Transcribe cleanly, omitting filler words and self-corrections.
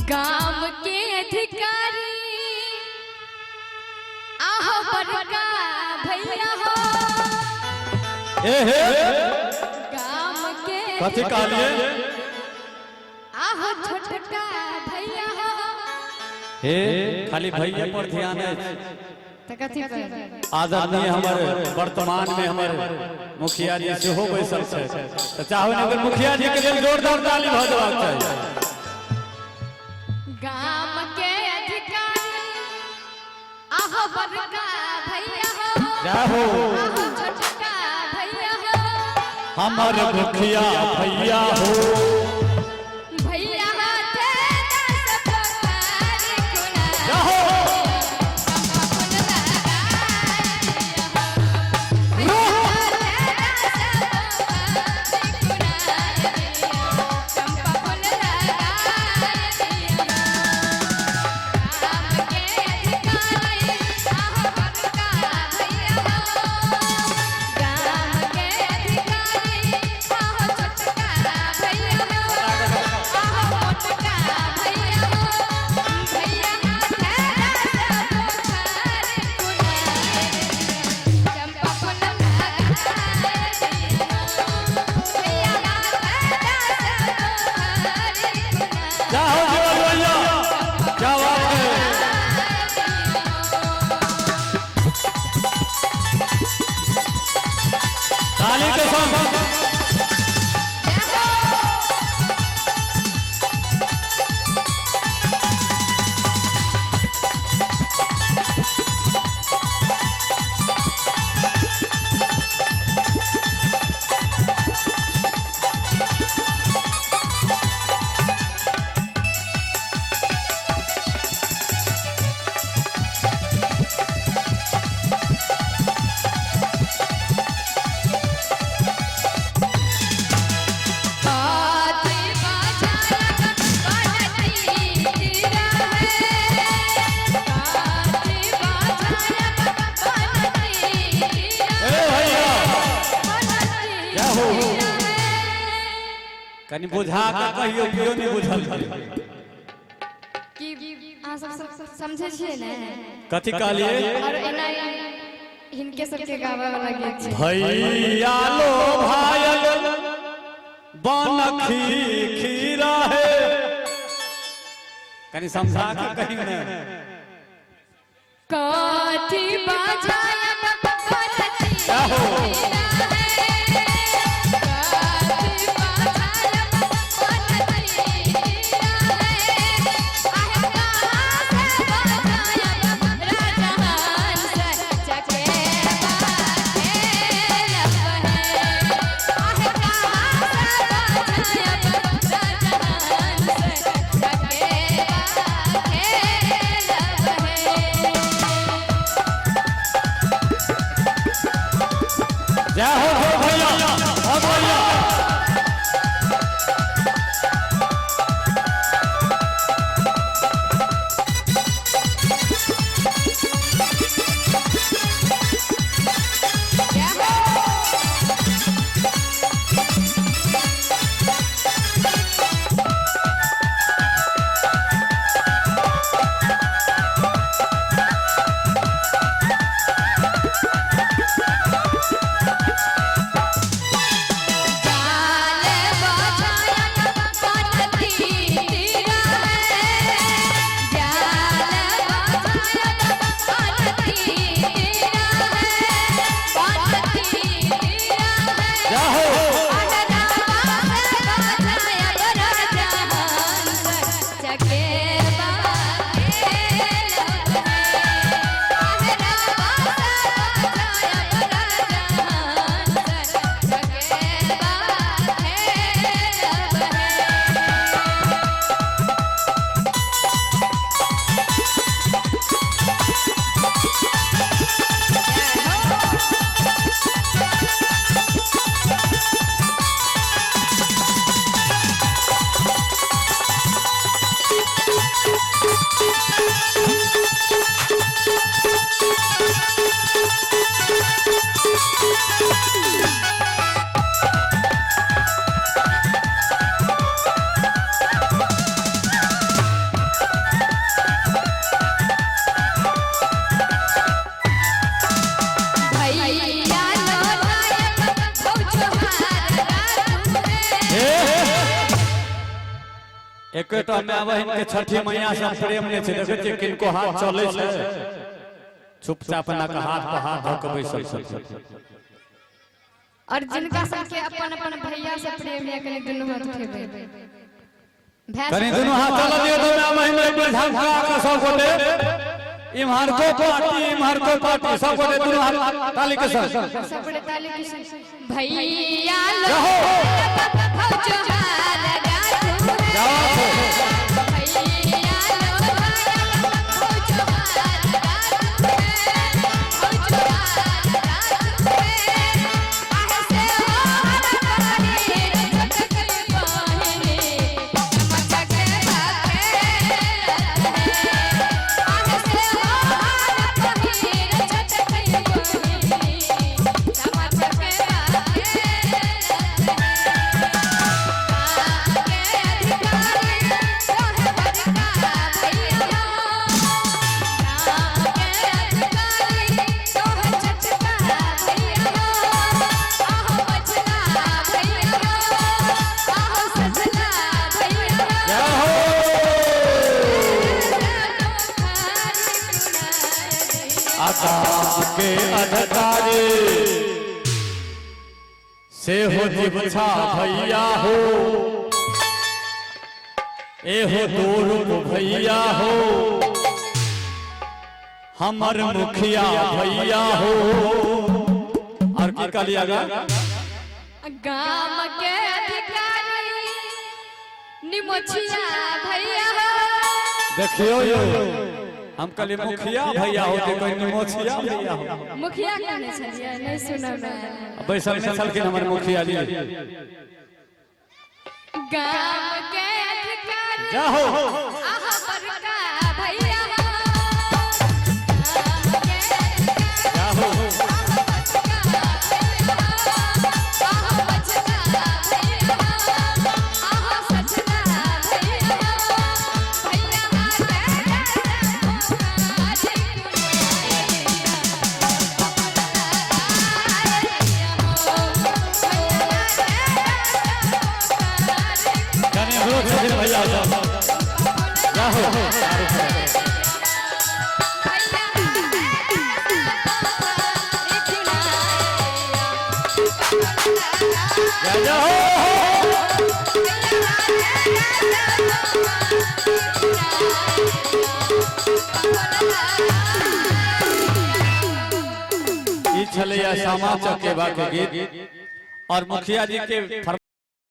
गांव के अधिकारी आहो बड़का भैया हो। गांव के कथी कहलिए आहो छोटका भैया हो। हे खाली भैया पर ध्यान है। आदरणीय हमारे वर्तमान में हमारे मुखिया जी से हो बैसल है तो चाहो अगर मुखिया जी के लिए जोरदार ताली बजाना चाहिए। गांव के अधिकारी आहो बड़का भैया हो। क्या हो आहो छोटका भैया हो। हमारे मुखिया भैया हो। भैया हाथे दस पगार गुना। क्या हो कनी बुझा के कहियो कियो नहीं बुझल कि आ सब समझे छिए ने कथी कहलिए और एना हिनके सबके गावा वाला गीत छै। भैया लो भायल बनखी खीरा है कनी समझा के कहियो ने कथी बाजाया बकरती। क्या हो क्या हो भैया बहुत बढ़िया। एकटा में बहन के छठी मैया से प्रेम ने छै देखै छियै किनको हाथ चलै छै चुपचाप ना के हाथ पर हाथ धऽ के बैसल छै और जिनका सबके अपन अपन भैया से प्रेम है कनी दुनू हाथ उठेबै कनी दुनू हाथ चल दियो दोना महीने पर झंझा के सब गोटे इम्हर को पार्टी सब गोटे दुनू हाथ ताली के संग सब गोटे ताली के संग भैया लो जोहार गाथू भैया लो के अधिकारी से हो जीवछा भैया हो ए हो दोनों भैया हो हमर मुखिया भैया हो और की कलियागा गाम के अधिकारी निमोछिया भैया हो देखियो यो हम कली मुखिया भैया होते कोई निमोछिया भैया हो मुखिया कहने छलिए नहीं सुनब बैसल में छलखिन हमर मुखिया जी गाम के अधिकारी जाहो आहा बड़का भैया हो जाहो आहा बचका भैया हो आहा सचना भैया हो भैया भैया छलैया सामा चकेबा के गीत और मुखिया जी के